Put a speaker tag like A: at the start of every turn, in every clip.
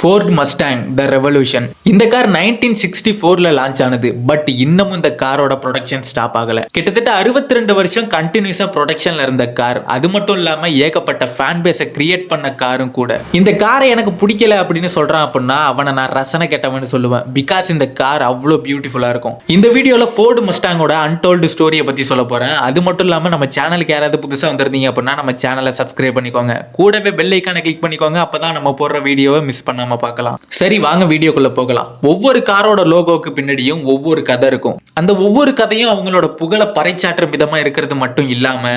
A: Fort Mustang the revolution. இந்த car 1964ல launch ஆனது. பட் இன்னமும் இந்த காரோட ப்ரொடக்ஷன் ஸ்டாப் ஆகல. கிட்டத்தட்ட 62 வருஷம் கண்டினியூஸா ப்ரொடக்ஷன்ல இருந்த கார். அது மட்டும் இல்லாம ஏகப்பட்ட ஃபேன் பேஸை கிரியேட் பண்ண காரும் கூட. இந்த காரை எனக்கு பிடிக்கல அப்படின்னு சொல்றான் அப்படின்னா அவனை நான் ரசனை கெட்டவன்னு சொல்லுவேன். பிகாஸ் இந்த கார் அவ்வளோ பியூட்டிஃபுல்லா இருக்கும். இந்த வீடியோல ஃபோர்ட் மஸ்டாங்கோட அன்டோல்டு ஸ்டோரியை பத்தி சொல்ல போறேன். அது மட்டும் இல்லாம நம்ம சேனலுக்கு யாராவது புதுசா வந்திருந்தீங்க அப்படின்னா நம்ம சேனலை சப்ஸ்கிரைப் பண்ணிக்கோங்க. கூடவே பெல் ஐக்கானை கிளிக் பண்ணிக்கோங்க. அப்பதான் நம்ம போடுற வீடியோவை மிஸ் பண்ணாம பார்க்கலாம். சரி, வாங்க வீடியோக்குள்ள போகலாம். ஒவ்வொரு காரோட லோகோக்கு பின்னாடியும் ஒவ்வொரு கதை இருக்கும். அந்த ஒவ்வொரு கதையும் அவங்களோட புகழை பறைச்சாற்றும் விதமா இருக்கிறது மட்டும் இல்லாம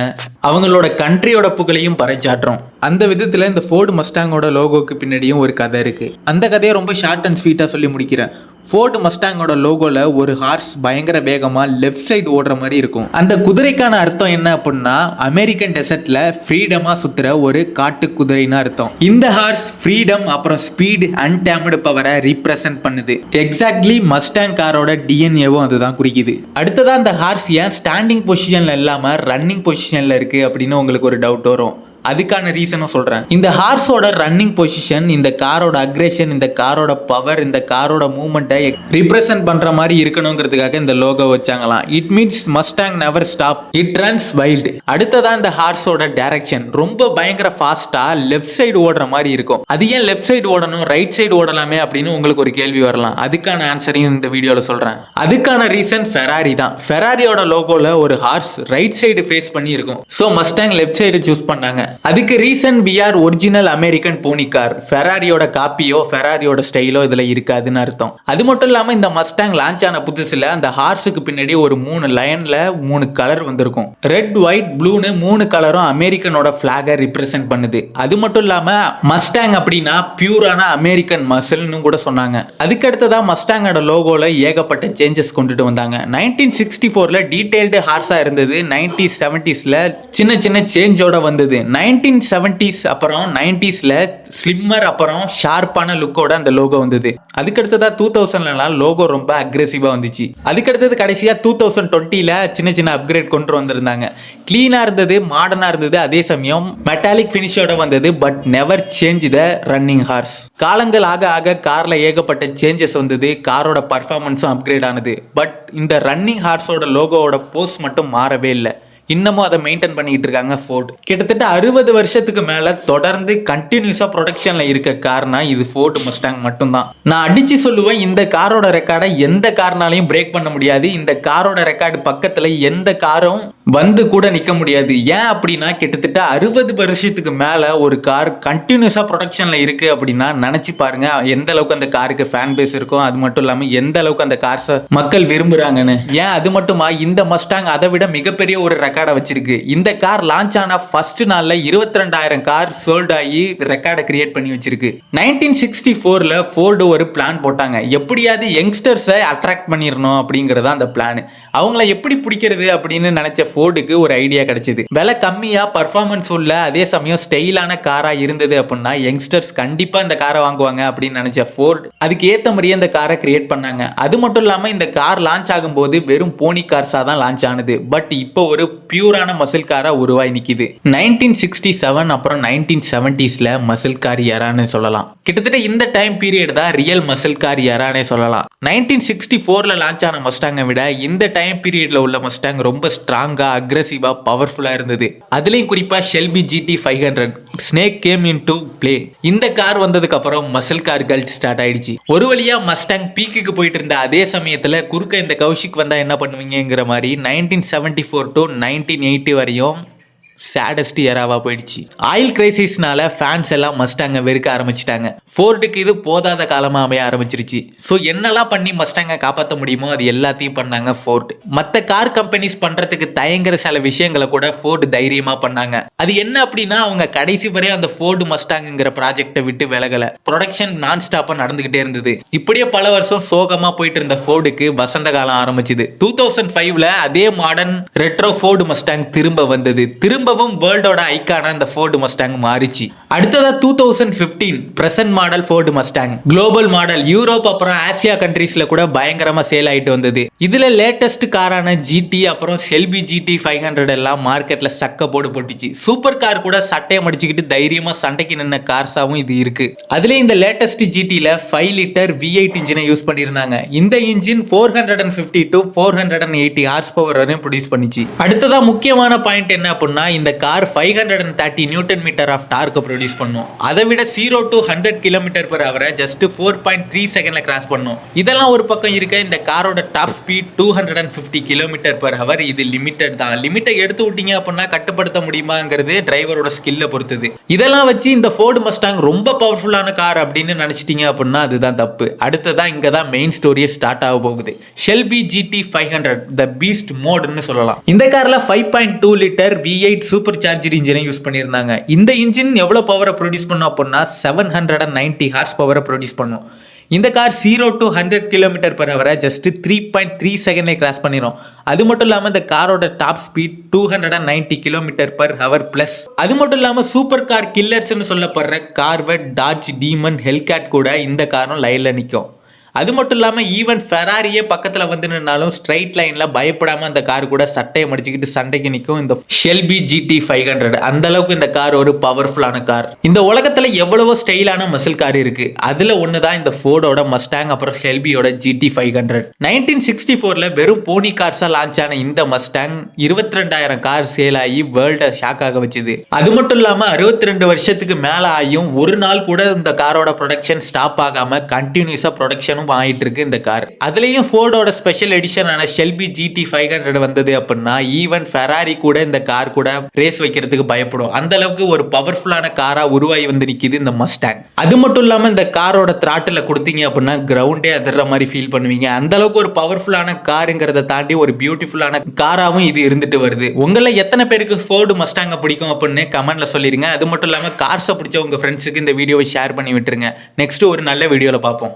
A: அவங்களோட கண்ட்ரியோட புகழையும் பறைச்சாற்றும். அந்த விதத்துல இந்த ஃபோர்ட் மஸ்டாங்கோட லோகோக்கு பின்னாடியும் ஒரு கதை இருக்கு. அந்த கதையை ரொம்ப ஷார்ட் அண்ட் ஸ்வீட்டா சொல்லி முடிக்கிறேன். ஃபோர்ட் மஸ்டாங்கோட லோகோல ஒரு ஹார்ஸ் பயங்கர வேகமா லெஃப்ட் சைடு ஓடுற மாதிரி இருக்கும். அந்த குதிரைக்கான அர்த்தம் என்ன அப்படின்னா அமெரிக்கன் டெசர்ட்ல ஃப்ரீடமா சுத்துற ஒரு காட்டு குதிரைன்னு அர்த்தம். இந்த ஹார்ஸ் ஃப்ரீடம் அப்புறம் ஸ்பீடு அன்டேம்டு பவரை ரீப்ரசென்ட் பண்ணுது. எக்ஸாக்ட்லி மஸ்டாங் காரோட டிஎன்ஏவும் அதுதான் குறிக்குது. அடுத்ததா அந்த ஹார்ஸ் ஏன் ஸ்டாண்டிங் பொசிஷன்ல இல்லாம ரன்னிங் பொசிஷன்ல இருக்கு அப்படின்னு உங்களுக்கு ஒரு டவுட் வரும். அதுக்கான ரீசனும் சொல்றேன். இந்த ஹார்ஸோட ரன்னிங் பொசிஷன் இந்த காரோட அக்ரேஷன், இந்த காரோட பவர், இந்த காரோட மூவ்மெண்ட்டை ரிப்ரசென்ட் பண்ற மாதிரி இருக்கணுங்கிறதுக்காக இந்த லோகோ வச்சாங்களாம். It means Mustang never stop, it runs wild. அடுத்ததா இந்த ஹார்ஸோட டைரக்ஷன் ரொம்ப பயங்கர ஃபாஸ்டா லெஃப்ட் சைடு ஓடுற மாதிரி இருக்கும். அது ஏன் லெஃப்ட் சைடு ஓடணும், ரைட் சைடு ஓடலாமே அப்படின்னு உங்களுக்கு ஒரு கேள்வி வரலாம். அதுக்கான ஆன்சரையும் இந்த வீடியோல சொல்றேன். அதுக்கான ரீசன் ஃபெராரி தான். ஃபெராரியோட லோகோல ஒரு ஹார்ஸ் ரைட் சைடு ஃபேஸ் பண்ணி இருக்கும். So Mustang left side choose பண்ணாங்க. அதுக்கு reason we are original American pony car. ஃபெராரியோட காப்பியோ ஃபெராரியோட ஸ்டைலோ இதுல இருக்காதுன்னு அர்த்தம். அது மட்டும் இல்லாம இந்த மஸ்டாங் லான்ச் ஆன புதுசுல அந்த ஹார்ஸுக்கு பின்னாடி ஒரு 3 லைன்ல 3 கலர் வந்திருக்கும். ரெட், ஒயிட், ப்ளூன்னு 3 கலரும் அமெரிக்கனோட பிளாகை ரிப்ரசென்ட் பண்ணுது. அது மட்டும் இல்லாம மஸ்டாங் அப்படின்னா பியூரான அமெரிக்கன் மசில்னு கூட சொன்னாங்க. அதுக்கு அடுத்ததா மஸ்டாங்கோட லோகோல ஏகப்பட்ட சேஞ்சஸ் கொண்டுட்டு வந்தாங்க. 1964ல டீடைல்டு ஹார்ஸா இருந்தது. 1970ஸ்ல சின்ன சின்ன சேஞ்சோட வந்தது. 1970s அப்புறம் 90ஸ்ல ஸ்லிம்மர் அப்புறம் ஷார்ப்பான லுக்கோட அந்த லோகோ வந்தது. அதுக்கடுத்ததா 2000ல லோகோ ரொம்ப அக்ரெசிவா வந்துச்சு. அதுக்கடுத்தது கடைசியா 2020ல சின்ன சின்ன அப்கிரேட் கொண்டு வந்திருந்தாங்க. கிளீனா இருந்தது, மாடர்னா இருந்தது, அதே சமயம் மெட்டாலிக் பினிஷோட வந்தது. But never change the running horse. காலங்கள் ஆக ஆக கார்ல ஏகப்பட்ட சேஞ்சஸ் வந்தது. காரோட பர்ஃபார்மன்ஸும் அப்கிரேட் ஆனது. பட் இந்த ரன்னிங் ஹார்ஸோட லோகோவோட போஸ் மட்டும் மாறவே இல்லை. இன்னமும் அதை மெயின்டைன் பண்ணிட்டு இருக்காங்க ஃபோர்ட். கிட்டத்தட்ட 60 வருஷத்துக்கு மேல தொடர்ந்து கண்டினியூஸா ப்ரொடக்ஷன்ல இருக்க கார்னா இது ஃபோர்ட் மஸ்டாங் மட்டும்தான். நான் அடிச்சு சொல்லுவேன், இந்த காரோட ரெக்கார்டை எந்த கார்னாலையும் பிரேக் பண்ண முடியாது. இந்த காரோட ரெக்கார்டு பக்கத்துல எந்த காரும் வந்து கூட நிக்க முடியாது. ஏன் அப்படின்னா கிட்டத்தட்ட 60 வருஷத்துக்கு மேல ஒரு கார் கண்டினியூஸா ப்ரொடக்ஷன்ல இருக்கு அப்படின்னா நினைச்சு பாருங்க எந்த அளவுக்கு அந்த காருக்கு ஃபேன் பேஸ் இருக்கும். அது மட்டும் இல்லாம எந்த அளவுக்கு அந்த கார்ஸை மக்கள் விரும்புறாங்கன்னு. ஏன் அது மட்டுமா, இந்த மஸ்டாங் அதை விட மிகப்பெரிய ஒரு ரெக்கார்டை வச்சிருக்கு. இந்த கார் லான்ச் ஆன ஃபர்ஸ்ட் நாள்ல 22,000 கார் சோல்ட் ஆகி ரெக்கார்டை கிரியேட் பண்ணி வச்சிருக்கு. 1964ல ஃபோர்டு ஒரு பிளான் போட்டாங்க. எப்படியாவது யங்ஸ்டர்ஸை அட்ராக்ட் பண்ணிடணும் அப்படிங்கறத அந்த பிளான். அவங்கள எப்படி பிடிக்கிறது அப்படின்னு நினைச்ச ஃபோர்டுக்கு ஒரு ஐடியா கிடைச்சது. விலை கம்மியா பர்ஃபார்மன்ஸ் உள்ள அதே சமயம் ஸ்டைலான காரா இருந்தது அப்படின்னா யங்ஸ்டர்ஸ் கண்டிப்பா இந்த காரை வாங்குவாங்க அப்படின்னு நினைச்ச ஃபோர்ட் அதுக்கு ஏத்த மாதிரியே இந்த காரை கிரியேட் பண்ணாங்க. அது மட்டும் இல்லாம இந்த கார் லான்ச் ஆகும்போது வெறும் போனி கார்ஸா தான் லான்ச் ஆனது. பட் இப்போ ஒரு பியூரான மசில் காரா உருவாய் நிக்குது. 1967 அப்புறம் 1970ஸ்ல மசில் கார் எரான்னு சொல்லலாம். கிட்டத்தட்ட இந்த டைம் பீரியட் தான் ரியல் மசில் கார் எரானே சொல்லலாம். 1964ல லான்ச் ஆன மஸ்டாங்கை விட இந்த டைம் பீரியட்ல உள்ள மஸ்டாங் ரொம்ப ஸ்ட்ராங்கா, அக்ரெசிவா, பவர்ஃபுல்லா இருந்தது. அதுலயும் குறிப்பா Shelby GT 500 snake game into play. இந்த கார் வந்ததுக்கு அப்புறம் மசில் கார் கல்ட் ஸ்டார்ட் ஆயிடுச்சு. ஒரு வழியா மஸ்டாங் பீக்குக்கு போயிட்டு இருந்த அதே சமயத்துல குறுக்க இந்த கௌஷிக் வந்தா என்ன பண்ணுவீங்கிற மாதிரி 1974 to 1980 வரையும் சேடஸ்ட் எராவா போயிடுச்சு. ஆயில் கிரைசிஸ்னால ஃபேன்ஸ் எல்லாம் மஸ்டாங்க வெறுக்க ஆரம்பிச்சிட்டாங்க. ஃபோர்டுக்கு இது போதாத காலமா அமைய ஆரம்பிச்சிருச்சு. ஸோ என்னெல்லாம் பண்ணி மஸ்டாங்க காப்பாற்ற முடியுமோ அது எல்லாத்தையும் பண்ணாங்க ஃபோர்ட். மற்ற கார் கம்பெனிஸ் பண்றதுக்கு தயங்குற சில விஷயங்களை கூட ஃபோர்டு தைரியமா பண்ணாங்க. அது என்ன அப்படின்னா அவங்க கடைசி வரையும் அந்த ஃபோர்டு மஸ்டாங்குங்கிற ப்ராஜெக்டை விட்டு விலகல. ப்ரொடக்ஷன் நான் ஸ்டாப்பா நடந்துகிட்டே இருந்தது. இப்படியே பல வருஷம் சோகமா போயிட்டு இருந்த ஃபோர்டுக்கு வசந்த காலம் ஆரம்பிச்சது. 2005ல அதே மாடர்ன் ரெட்ரோ ஃபோர்டு மஸ்டாங் திரும்ப வந்தது. திரும்ப திரும்பவும் வேர்ல்டோட ஐக்கான இந்த ஃபோர்டு மஸ்டாங் மாறிச்சு. அடுத்ததா 2015 present model Ford Mustang global model Europe அப்புறம் ஆசியா கண்ட்ரீஸ்ல கூட பயங்கரமா சேல் ஆயிட்டு வந்தது. இதுல லேட்டஸ்ட் காரான ஜிடி அப்புறம் ஷெல்பி ஜிடி 500 எல்லாம் மார்க்கெட்ல சக்க போடு போட்டுச்சு. சூப்பர் கார் கூட சட்டையை மடிச்சுக்கிட்டு தைரியமா சண்டைக்கு நின்ன கார்ஸாவும் இது இருக்கு. அதுல இந்த லேட்டஸ்ட் ஜிடில 5 லிட்டர் V8 இன்ஜினை யூஸ் பண்ணிருந்தாங்க. இந்த இன்ஜின் 450 to 480 ஹார்ஸ் பவர் வரையும் ப்ரொடியூஸ் பண்ணிச்சு. அடுத்ததா முக்கியமான பாயிண்ட் என்ன அப்படின்னா இந்த car 530 newton meter of torque produce பண்ணும். அதை விட 0 to 100 km/h ஜஸ்ட் 4.3 செகண்ட்ல கிராஸ் பண்ணும். இதெல்லாம் ஒரு பக்கம் இருக்க இந்த காரோட டாப் ஸ்பீட் 250 km/h. இது லிமிட்டட் தான். லிமிட்டை எடுத்து விட்டீங்க அப்படின்னா கட்டுப்படுத்த முடியுமாங்கிறது டிரைவரோட ஸ்கில்ல பொறுத்தது. இதெல்லாம் வச்சு இந்த ஃபோர்டு மஸ்டாங் ரொம்ப பவர்ஃபுல்லான கார் அப்படின்னு நினைச்சிட்டீங்க அப்படின்னா அதுதான் தப்பு. அடுத்ததான் இங்க தான் மெயின் ஸ்டோரியே ஸ்டார்ட் ஆக போகுது. ஷெல்பி GT 500 த பீஸ்ட் மோட்னு சொல்லலாம். இந்த கார்ல 5.2 லிட்டர் V8 சூப்பர் சார்ஜர் இன்ஜினை யூஸ் பண்ணியிருந்தாங்க. இந்த இன்ஜின் எவ்வளவு பவரை ப்ரொடியூஸ் பண்ணும் அப்படின்னா 790 ஹார்ஸ் பவரை ப்ரொடியூஸ் பண்ணும். இந்த கார் 0 to 100 km/h ஜஸ்ட் 3.3 செகண்ட்ல கிராஸ் பண்ணிரும். அது மட்டும் இல்லாம இந்த காரோட டாப் ஸ்பீட் 290 km/h பிளஸ். அது மட்டும் இல்லாம சூப்பர் கார் கில்லர்ஸ்னு சொல்லப்படுற கார்வெட், டாட்ஜ், டீமன், ஹெல்கேட் கூட இந்த காரும் லைன்ல நிற்கும். அது மட்டும் இல்லாமல் ஈவன் ஃபெராரியே பக்கத்தில் வந்து நின்னாலும் ஸ்ட்ரைட் லைனில் பயப்படாமல் அந்த கார் கூட சட்டையை மடிச்சுக்கிட்டு சண்டைக்கு நிற்கும் இந்த ஷெல்பி GT 500. அந்த அளவுக்கு இந்த கார் ஒரு பவர்ஃபுல்லான கார். இந்த உலகத்தில் எவ்வளவோ ஸ்டைலான மசில் கார் இருக்கு. அதில் ஒன்று தான் இந்த ஃபோர்டோட மஸ்டாங் அப்புறம் ஷெல்பியோட GT 500. 1964 வெறும் போனி கார்ஸாக லான்ச் ஆன இந்த மஸ்டாங் 22,000 கார் சேல் ஆகி வேர்ல்டை ஷாக் ஆக வச்சுது. அது மட்டும் இல்லாமல் 62 வருஷத்துக்கு மேலே ஆகியும் ஒரு நாள் கூட இந்த காரோட ப்ரொடக்ஷன் ஸ்டாப் ஆகாமல் கண்டினியூஸாக ப்ரொடக்ஷனும் ஆயிட்டு இருக்கு இந்த கார். அதுலயும் ஃபோர்டோட ஸ்பெஷல் எடிஷனான ஷெல்பி GT 500 வந்தது அப்படின்னா ஈவன் ஃபெராரி கூட இந்த கார் கூட ரேஸ் வைக்கிறதுக்கு பயப்படும். அந்த அளவுக்கு ஒரு பவர்ஃபுல்லான காரா உருவாகி வந்து நிக்குது இந்த மஸ்டாங். அது மட்டும் இல்லாம இந்த காரோட த்ராட்டில் கொடுத்தீங்க அப்படின்னா கிரவுண்டே அதிர்ற மாதிரி ஃபீல் பண்ணுவீங்க. அந்த அளவுக்கு ஒரு பவர்ஃபுல்லான காருங்கிறத தாண்டி ஒரு பியூட்டிஃபுல்லான காராவும் இது இருந்துட்டு வருது. உங்களை எத்தனை பேருக்கு ஃபோர்டு மஸ்டாங்க பிடிக்கும் அப்படின்னு கமெண்ட்ல சொல்லிருங்க. அது மட்டும் இல்லாம கார்ஸை பிடிச்ச உங்க ஃப்ரெண்ட்ஸுக்கு இந்த வீடியோவை ஷேர் பண்ணி விட்டுருங்க. நெக்ஸ்ட் ஒரு நல்ல வீடியோல பார்ப்போம்.